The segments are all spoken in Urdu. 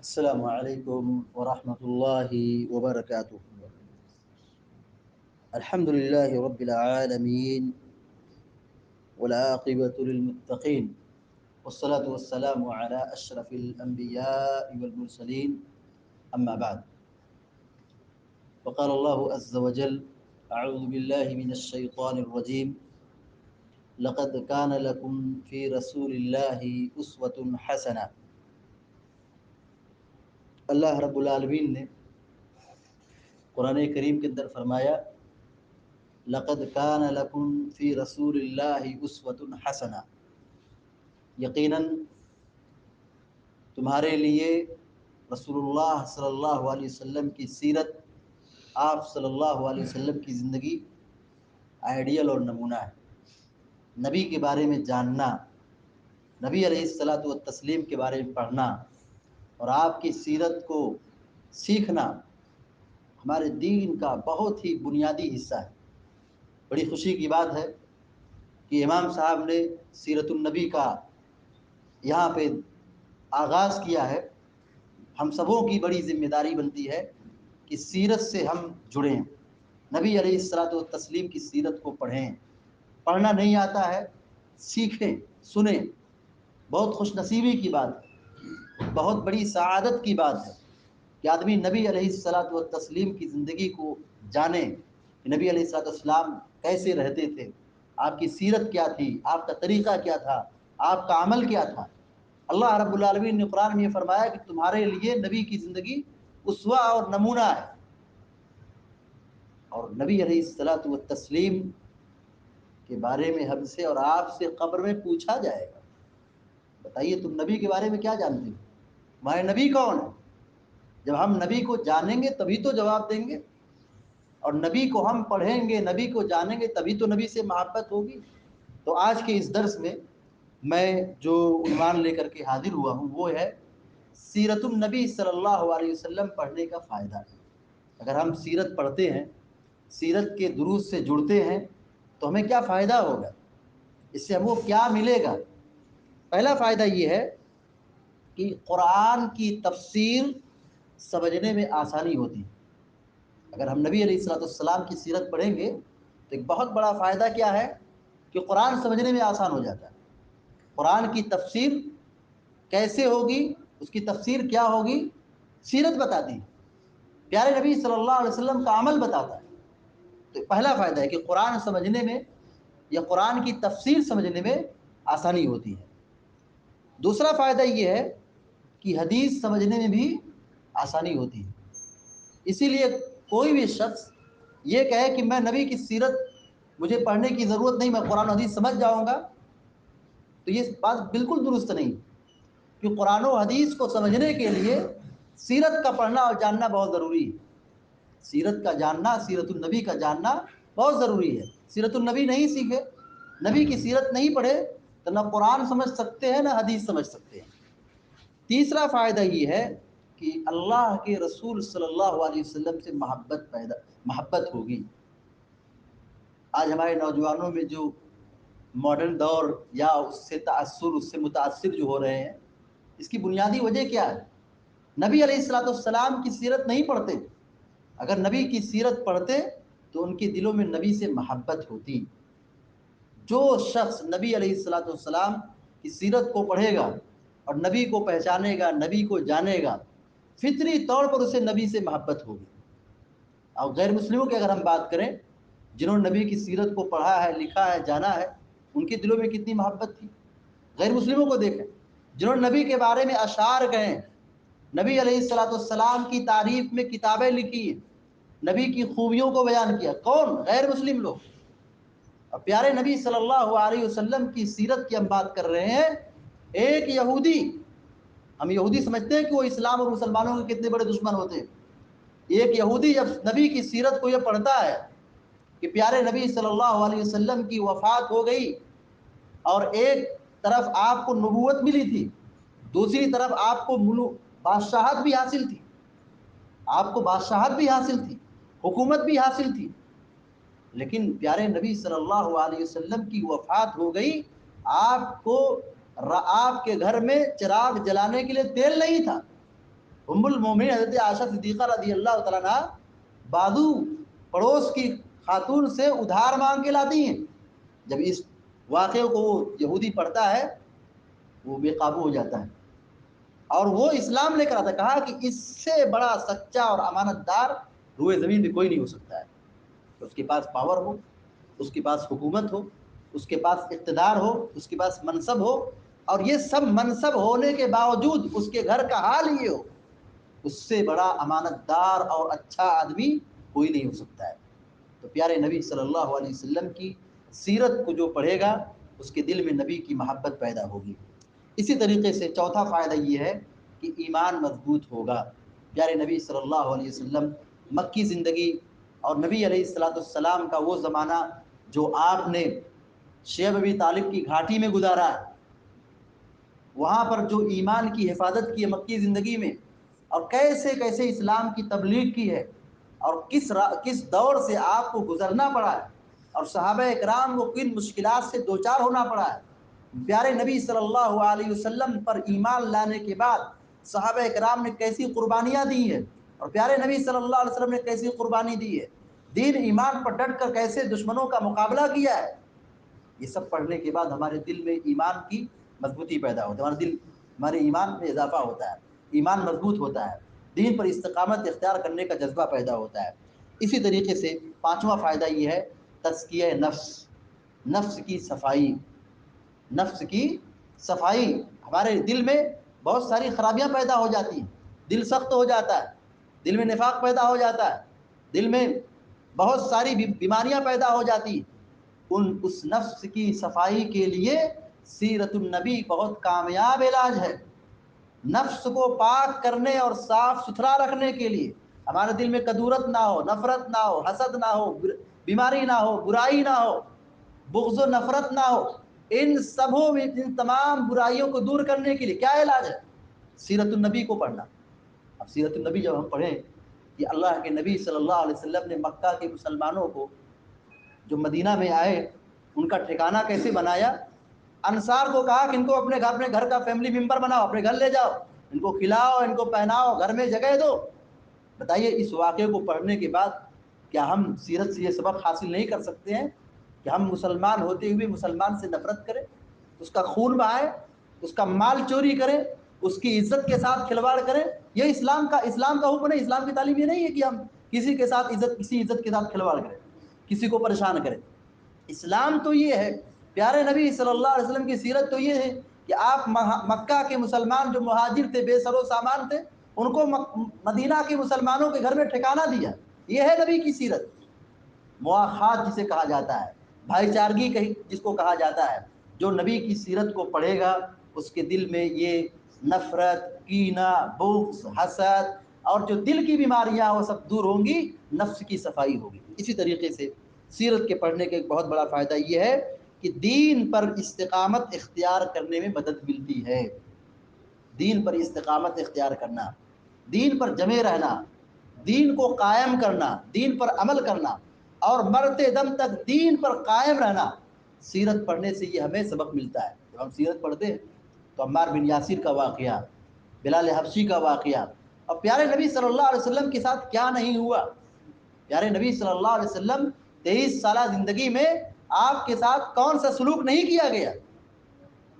السلام علیکم ورحمۃ اللہ وبرکاتہ۔ الحمد للہ رب العالمین والعاقبۃ للمتقین والصلاة والسلام علی اشرف الانبیاء والمرسلین اما بعد، وقال اللہ عز وجل اعوذ باللہ من الشیطان الرجیم لقد کان لکم فی رسول اللہ اسوۃ حسنہ۔ اللہ رب العالمین نے قرآن کریم کے اندر فرمایا لقد کان لکم فی رسول اللہ اسوۃ حسنہ، یقیناً تمہارے لیے رسول اللہ صلی اللہ علیہ وسلم کی سیرت، آپ صلی اللہ علیہ وسلم کی زندگی آئیڈیل اور نمونہ ہے۔ نبی کے بارے میں جاننا، نبی علیہ الصلاۃ والتسلیم کے بارے میں پڑھنا اور آپ کی سیرت کو سیکھنا ہمارے دین کا بہت ہی بنیادی حصہ ہے۔ بڑی خوشی کی بات ہے کہ امام صاحب نے سیرت النبی کا یہاں پہ آغاز کیا ہے۔ ہم سبوں کی بڑی ذمہ داری بنتی ہے کہ سیرت سے ہم جڑیں، نبی علیہ الصلاۃ والتسلیم کی سیرت کو پڑھیں۔ پڑھنا نہیں آتا ہے، سیکھیں، سنیں۔ بہت خوش نصیبی کی بات ہے، بہت بڑی سعادت کی بات ہے کہ آدمی نبی علیہ الصلاۃ والتسلیم کی زندگی کو جانے کہ نبی علیہ الصلاۃ والسلام کیسے رہتے تھے، آپ کی سیرت کیا تھی، آپ کا طریقہ کیا تھا، آپ کا عمل کیا تھا۔ اللہ رب العالمین نے قرآن میں یہ فرمایا کہ تمہارے لیے نبی کی زندگی اسوہ اور نمونہ ہے، اور نبی علیہ الصلاۃ والتسلیم کے بارے میں ہم سے اور آپ سے قبر میں پوچھا جائے گا۔ بتائیے تم نبی کے بارے میں کیا جانتے ہو؟ تمہارے نبی کون ہے؟ جب ہم نبی کو جانیں گے تبھی تو جواب دیں گے، اور نبی کو ہم پڑھیں گے، نبی کو جانیں گے تبھی تو نبی سے محبت ہوگی۔ تو آج کے اس درس میں میں جو عنوان لے کر کے حاضر ہوا ہوں وہ ہے سیرت النبی صلی اللہ علیہ وسلم پڑھنے کا فائدہ۔ اگر ہم سیرت پڑھتے ہیں، سیرت کے دروس سے جڑتے ہیں تو ہمیں کیا فائدہ ہوگا، اس سے ہم کو کیا ملے گا؟ پہلا فائدہ یہ ہے کہ قرآن کی تفسیر سمجھنے میں آسانی ہوتی ہے۔ اگر ہم نبی علیہ الصلوۃ والسلام کی سیرت پڑھیں گے تو ایک بہت بڑا فائدہ کیا ہے کہ قرآن سمجھنے میں آسان ہو جاتا ہے۔ قرآن کی تفسیر کیسے ہوگی، اس کی تفسیر کیا ہوگی، سیرت بتاتی ہے، پیارے نبی صلی اللہ علیہ وسلم کا عمل بتاتا ہے۔ تو پہلا فائدہ ہے کہ قرآن سمجھنے میں یا قرآن کی تفسیر سمجھنے میں آسانی ہوتی ہے۔ دوسرا فائدہ یہ ہے کہ حدیث سمجھنے میں بھی آسانی ہوتی ہے۔ اسی لیے کوئی بھی شخص یہ کہے کہ میں نبی کی سیرت مجھے پڑھنے کی ضرورت نہیں، میں قرآن و حدیث سمجھ جاؤں گا، تو یہ بات بالکل درست نہیں، کہ قرآن و حدیث کو سمجھنے کے لیے سیرت کا پڑھنا اور جاننا بہت ضروری ہے۔ سیرت کا جاننا، سیرت النبی کا جاننا بہت ضروری ہے۔ سیرت النبی نہیں سیکھے، نبی کی سیرت نہیں پڑھے تو نہ قرآن سمجھ سکتے ہیں نہ حدیث سمجھ سکتے ہیں۔ تیسرا فائدہ یہ ہے کہ اللہ کے رسول صلی اللہ علیہ وسلم سے محبت ہوگی۔ آج ہمارے نوجوانوں میں جو ماڈرن دور یا اس سے متاثر جو ہو رہے ہیں، اس کی بنیادی وجہ کیا ہے؟ نبی علیہ الصلوۃ والسلام کی سیرت نہیں پڑھتے۔ اگر نبی کی سیرت پڑھتے تو ان کے دلوں میں نبی سے محبت ہوتی۔ جو شخص نبی علیہ الصلوۃ والسلام کی سیرت کو پڑھے گا اور نبی کو پہچانے گا، نبی کو جانے گا، فطری طور پر اسے نبی سے محبت ہوگی۔ اور غیر مسلموں کی اگر ہم بات کریں، جنہوں نے نبی کی سیرت کو پڑھا ہے، لکھا ہے، جانا ہے، ان کے دلوں میں کتنی محبت تھی۔ غیر مسلموں کو دیکھیں، جنہوں نے نبی کے بارے میں اشعار کہیں، نبی علیہ الصلوۃ والسلام کی تعریف میں کتابیں لکھی ہیں، نبی کی خوبیوں کو بیان کیا، کون؟ غیر مسلم لوگ۔ اور پیارے نبی صلی اللہ علیہ وسلم کی سیرت کی ہم بات کر رہے ہیں۔ ایک یہودی، ہم یہودی سمجھتے ہیں کہ وہ اسلام اور مسلمانوں کے کتنے بڑے دشمن ہوتے ہیں۔ ایک یہودی جب نبی کی سیرت کو یہ پڑھتا ہے کہ پیارے نبی صلی اللہ علیہ وسلم کی وفات ہو گئی اور ایک طرف آپ کو نبوت ملی تھی، دوسری طرف آپ کو بادشاہت بھی حاصل تھی، آپ کو بادشاہت بھی حاصل تھی، حکومت بھی حاصل تھی، لیکن پیارے نبی صلی اللہ علیہ وسلم کی وفات ہو گئی، آپ کے گھر میں چراغ جلانے کے لیے تیل نہیں تھا، ام المومنین حضرت عائشہ صدیقہ رضی اللہ تعالیٰ عنہ بازو پڑوس کی خاتون سے ادھار مانگ کے لاتی ہیں. جب اس واقعے کو وہ یہودی پڑھتا ہے وہ بے قابو ہو جاتا ہے اور وہ اسلام لے کر آتا ہے. کہا کہ اس سے بڑا سچا اور امانت دار روئے زمین میں کوئی نہیں ہو سکتا ہے. اس کے پاس پاور ہو, اس کے پاس حکومت ہو, اس کے پاس اقتدار ہو, اس کے پاس منصب ہو, اور یہ سب منصب ہونے کے باوجود اس کے گھر کا حال یہ ہو, اس سے بڑا امانت دار اور اچھا آدمی کوئی نہیں ہو سکتا ہے. تو پیارے نبی صلی اللہ علیہ وسلم کی سیرت کو جو پڑھے گا اس کے دل میں نبی کی محبت پیدا ہوگی. اسی طریقے سے چوتھا فائدہ یہ ہے کہ ایمان مضبوط ہوگا. پیارے نبی صلی اللہ علیہ وسلم مکی زندگی اور نبی علیہ الصلوۃ والسلام کا وہ زمانہ جو آپ نے شیب ابی طالب کی گھاٹی میں گزارا, وہاں پر جو ایمان کی حفاظت کی ہے مکی زندگی میں, اور کیسے کیسے اسلام کی تبلیغ کی ہے, اور کس دور سے آپ کو گزرنا پڑا ہے, اور صحابہ اکرام کو کن مشکلات سے دوچار ہونا پڑا ہے. پیارے نبی صلی اللہ علیہ وسلم پر ایمان لانے کے بعد صحابہ اکرام نے کیسی قربانیاں دی ہیں, اور پیارے نبی صلی اللہ علیہ وسلم نے کیسی قربانی دی ہے, دین ایمان پر ڈٹ کر کیسے دشمنوں کا مقابلہ کیا ہے. یہ سب پڑھنے کے بعد ہمارے دل میں ایمان کی مضبوطی پیدا ہوتی ہے, ہمارے ایمان میں اضافہ ہوتا ہے, ایمان مضبوط ہوتا ہے, دین پر استقامت اختیار کرنے کا جذبہ پیدا ہوتا ہے. اسی طریقے سے پانچواں فائدہ یہ ہے تزکیہ نفس, نفس کی صفائی. نفس کی صفائی, ہمارے دل میں بہت ساری خرابیاں پیدا ہو جاتی ہیں, دل سخت ہو جاتا ہے, دل میں نفاق پیدا ہو جاتا ہے, دل میں بہت ساری بیماریاں پیدا ہو جاتی ہیں. اس نفس کی صفائی کے لیے سیرت النبی بہت کامیاب علاج ہے. نفس کو پاک کرنے اور صاف ستھرا رکھنے کے لیے ہمارے دل میں کدورت نہ ہو, نفرت نہ ہو, حسد نہ ہو, بیماری نہ ہو, برائی نہ ہو, بغض و نفرت نہ ہو, ان تمام برائیوں کو دور کرنے کے لیے کیا علاج ہے؟ سیرت النبی کو پڑھنا. اب سیرت النبی جب ہم پڑھیں کہ اللہ کے نبی صلی اللہ علیہ وسلم نے مکہ کے مسلمانوں کو جو مدینہ میں آئے ان کا ٹھکانہ کیسے بنایا. انصار کو کہا کہ ان کو اپنے گھر کا فیملی ممبر بناؤ, اپنے گھر لے جاؤ, ان کو کھلاؤ, ان کو پہناؤ, گھر میں جگہ دو. بتائیے اس واقعے کو پڑھنے کے بعد کیا ہم سیرت سے یہ سبق حاصل نہیں کر سکتے ہیں کہ ہم مسلمان ہوتے ہوئے مسلمان سے نفرت کریں, اس کا خون بہائے, اس کا مال چوری کریں, اس کی عزت کے ساتھ کھلواڑ کریں؟ یہ اسلام کا حکم نہیں, اسلام کی تعلیم یہ نہیں ہے کہ ہم کسی کے ساتھ کسی عزت کے ساتھ کھلواڑ کریں, کسی کو پریشان کریں. اسلام تو یہ ہے, پیارے نبی صلی اللہ علیہ وسلم کی سیرت تو یہ ہے کہ آپ مکہ کے مسلمان جو مہاجر تھے, بے سر و سامان تھے, ان کو مدینہ کے مسلمانوں کے گھر میں ٹھکانہ دیا. یہ ہے نبی کی سیرت. مواخات جسے کہا جاتا ہے, بھائی چارگی جس کو کہا جاتا ہے, جو نبی کی سیرت کو پڑھے گا اس کے دل میں یہ نفرت, کینہ, بغض, حسد اور جو دل کی بیماریاں وہ سب دور ہوں گی, نفس کی صفائی ہوگی. اسی طریقے سے سیرت کے پڑھنے کا ایک بہت بڑا فائدہ یہ ہے کہ دین پر استقامت اختیار کرنے میں مدد ملتی ہے. دین پر استقامت اختیار کرنا, دین پر جمے رہنا, دین کو قائم کرنا, دین پر عمل کرنا اور مرتے دم تک دین پر قائم رہنا, سیرت پڑھنے سے یہ ہمیں سبق ملتا ہے. جب ہم سیرت پڑھتے ہیں تو عمار بن یاسر کا واقعہ, بلال حبشی کا واقعہ, اور پیارے نبی صلی اللہ علیہ وسلم کے ساتھ کیا نہیں ہوا. پیارے نبی صلی اللہ علیہ وسلم 23 سالہ زندگی میں آپ کے ساتھ کون سا سلوک نہیں کیا گیا,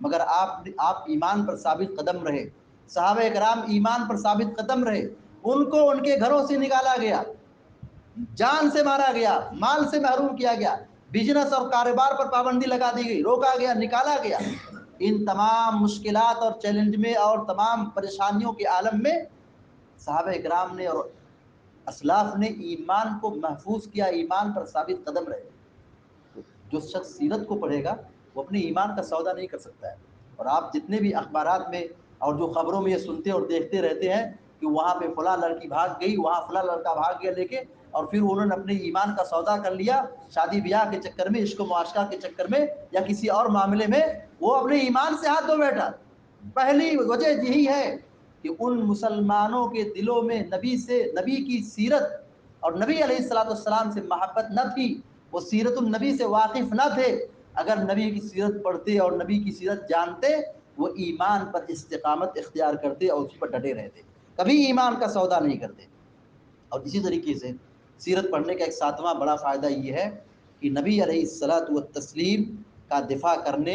مگر آپ ایمان پر ثابت قدم رہے. صحابہ کرام ایمان پر ثابت قدم رہے, ان کو ان کے گھروں سے نکالا گیا, جان سے مارا گیا, مال سے محروم کیا گیا, بزنس اور کاروبار پر پابندی لگا دی گئی, روکا گیا, نکالا گیا. ان تمام مشکلات اور چیلنج میں اور تمام پریشانیوں کے عالم میں صحابہ کرام نے اور اسلاف نے ایمان کو محفوظ کیا, ایمان پر ثابت قدم رہے. جو شخص سیرت کو پڑھے گا وہ اپنے ایمان کا سودا نہیں کر سکتا ہے. اور آپ جتنے بھی اخبارات میں اور جو خبروں میں یہ سنتے اور دیکھتے رہتے ہیں کہ وہاں پہ فلاں لڑکی بھاگ گئی, وہاں فلاں لڑکا بھاگ گیا لے کے, اور پھر انہوں نے اپنے ایمان کا سودا کر لیا شادی بیاہ کے چکر میں, عشق و معاشقہ کے چکر میں, یا کسی اور معاملے میں, وہ اپنے ایمان سے ہاتھ دھو بیٹھا. پہلی وجہ یہی ہے کہ ان مسلمانوں کے دلوں میں نبی کی سیرت اور نبی علیہ الصلوۃ والسلام سے محبت نہ تھی, وہ سیرت النبی سے واقف نہ تھے. اگر نبی کی سیرت پڑھتے اور نبی کی سیرت جانتے, وہ ایمان پر استقامت اختیار کرتے اور اس پر ڈٹے رہتے. کبھی ایمان کا سودا نہیں کرتے۔ اور اسی طریقے سے سیرت پڑھنے کا ایک ساتواں بڑا فائدہ یہ ہے کہ نبی علیہ الصلاۃ والتسلیم کا دفاع کرنے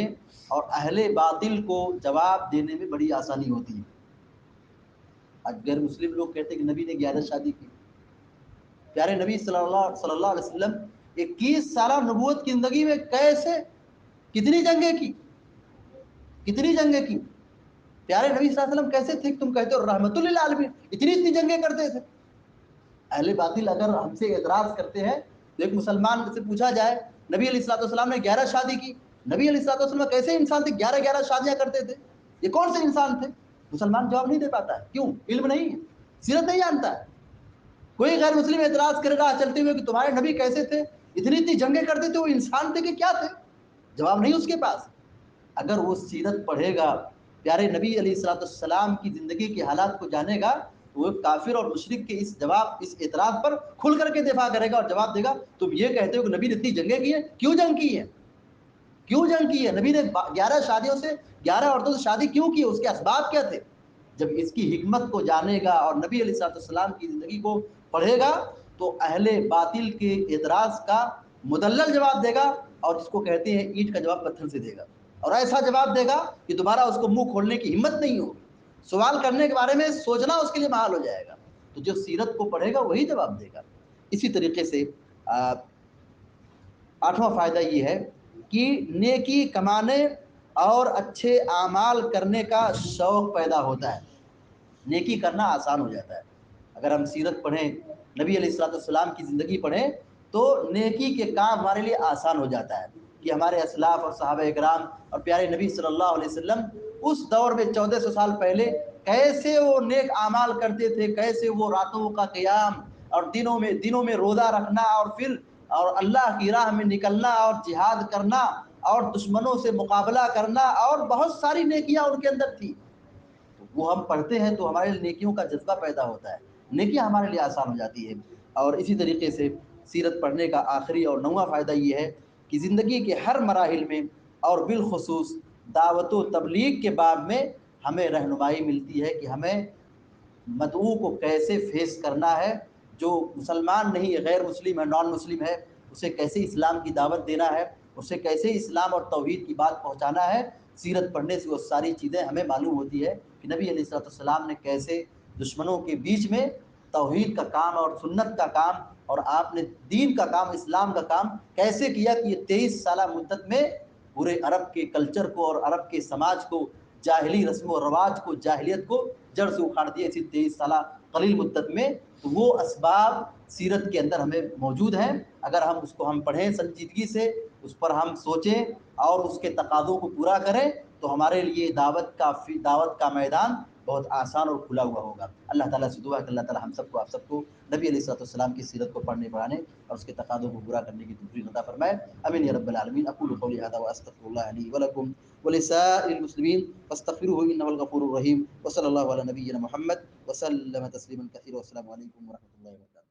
اور اہل باطل کو جواب دینے میں بڑی آسانی ہوتی ہے۔ آج غیر مسلم لوگ کہتے ہیں کہ نبی نے 11 شادی کی۔ پیارے نبی صلی اللہ علیہ وسلم 21 سالہ نبوت کی زندگی میں کتنی جنگیں کی؟ پیارے نبی صلی اللہ علیہ وسلم کیسے تھے؟ تم کہتے ہو رحمت للعالمین، اتنی جنگیں کرتے تھے۔ اہل باطل اگر ہم سے اعتراض کرتے ہیں تو ایک مسلمان سے پوچھا جائے نبی علیہ الصلوۃ والسلام نے 11 شادی کی، نبی علیہ الصلوۃ والسلام کیسے انسان تھے 11 شادیاں کرتے تھے؟ یہ کون سے انسان تھے؟ مسلمان جواب نہیں دے پاتا ہے۔ کیوں؟ علم نہیں ہے، سیرت نہیں جانتا ہے۔ کوئی غیر مسلم اعتراض کرے گا چلتے ہوئے کہ تمہارے نبی کیسے تھے، اتنی جنگیں کرتے تھے، وہ انسان تھے کہ کیا تھے؟ جواب نہیں اس کے پاس۔ اگر وہ سیرت پڑھے گا، پیارے نبی علیہ الصلوۃ والسلام کی زندگی کے حالات کو جانے گا، تو وہ کافر اور مشرک کے اس اعتراض پر کھل کر کے دفاع کرے گا اور جواب دے گا تم یہ کہتے ہو کہ نبی نے اتنی جنگیں کی ہیں، کیوں جنگ کی ہے؟ نبی نے 11 شادیوں سے 11 عورتوں سے شادی کیوں کی؟ اس کے اسباب کیا تھے؟ جب اس کی حکمت کو جانے گا اور نبی علیہ الصلوۃ والسلام کی زندگی کو پڑھے گا تو اہل باطل کے اعتراض کا مدلل جواب دے گا، اور جس کو کہتے ہیں اینٹ کا جواب پتھر سے دے گا، اور ایسا جواب دے گا کہ دوبارہ اس کو منہ کھولنے کی ہمت نہیں ہوگی، سوال کرنے کے بارے میں سوچنا اس کے لیے محال ہو جائے گا۔ تو جو سیرت کو پڑھے گا وہی جواب دے گا۔ اسی طریقے سے 8واں فائدہ یہ ہے کہ نیکی کمانے اور اچھے اعمال کرنے کا شوق پیدا ہوتا ہے، نیکی کرنا آسان ہو جاتا ہے۔ اگر ہم سیرت پڑھیں، نبی علیہ الصلوۃ والسلام کی زندگی پڑھیں تو نیکی کے کام ہمارے لیے آسان ہو جاتا ہے کہ ہمارے اسلاف اور صحابہ اکرام اور پیارے نبی صلی اللہ علیہ وسلم اس دور میں 1400 سال پہلے کیسے وہ نیک اعمال کرتے تھے، کیسے وہ راتوں کا قیام اور دنوں میں روزہ رکھنا اور پھر اللہ کی راہ میں نکلنا اور جہاد کرنا اور دشمنوں سے مقابلہ کرنا اور بہت ساری نیکیاں ان کے اندر تھی۔ وہ ہم پڑھتے ہیں تو ہمارے نیکیوں کا جذبہ پیدا ہوتا ہے، نیکیاں ہمارے لیے آسان ہو جاتی ہے۔ اور اسی طریقے سے سیرت پڑھنے کا آخری اور 9واں فائدہ یہ ہے کہ زندگی کے ہر مراحل میں اور بالخصوص دعوت و تبلیغ کے باب میں ہمیں رہنمائی ملتی ہے کہ ہمیں مدعو کو کیسے فیس کرنا ہے، جو مسلمان نہیں ہے، غیر مسلم ہے، نان مسلم ہے، اسے کیسے اسلام کی دعوت دینا ہے، اسے کیسے اسلام اور توحید کی بات پہنچانا ہے۔ سیرت پڑھنے سے وہ ساری چیزیں ہمیں معلوم ہوتی ہے کہ نبی علیہ الصلوۃ والسلام نے کیسے دشمنوں کے بیچ میں توحید کا کام اور سنت کا کام اور آپ نے دین کا کام، اسلام کا کام کیسے کیا کہ یہ 23 سالہ مدت میں پورے عرب کے کلچر کو اور عرب کے سماج کو، جاہلی رسم و رواج کو، جاہلیت کو جڑ سے اکھاڑ دیا اسی 23 سالہ قلیل مدت میں۔ تو وہ اسباب سیرت کے اندر ہمیں موجود ہیں، اگر ہم اس کو پڑھیں سنجیدگی سے، اس پر ہم سوچیں اور اس کے تقاضوں کو پورا کریں تو ہمارے لیے دعوت کا میدان بہت آسان اور کھلا ہوا ہوگا۔ اللہ تعالیٰ سے دعا ہے کہ اللہ تعالیٰ ہم سب کو، آپ سب کو نبی علیہ الصلوۃ والسلام کی سیرت کو پڑھنے پڑھانے اور اس کے تقاضوں کو پورا کرنے کی توفیق عطا فرمائے۔ آمین یا رب العالمین۔ اقول قولی ھذا واستغفر اللہ لی ولکم ولسائر المسلمین فاستغفروہ انہ هو الغفور الرحیم، وصلی اللہ علی نبینا محمد وسلم تسلیما کثیرا، والسلام علیکم ورحمۃ اللہ وبرکاتہ۔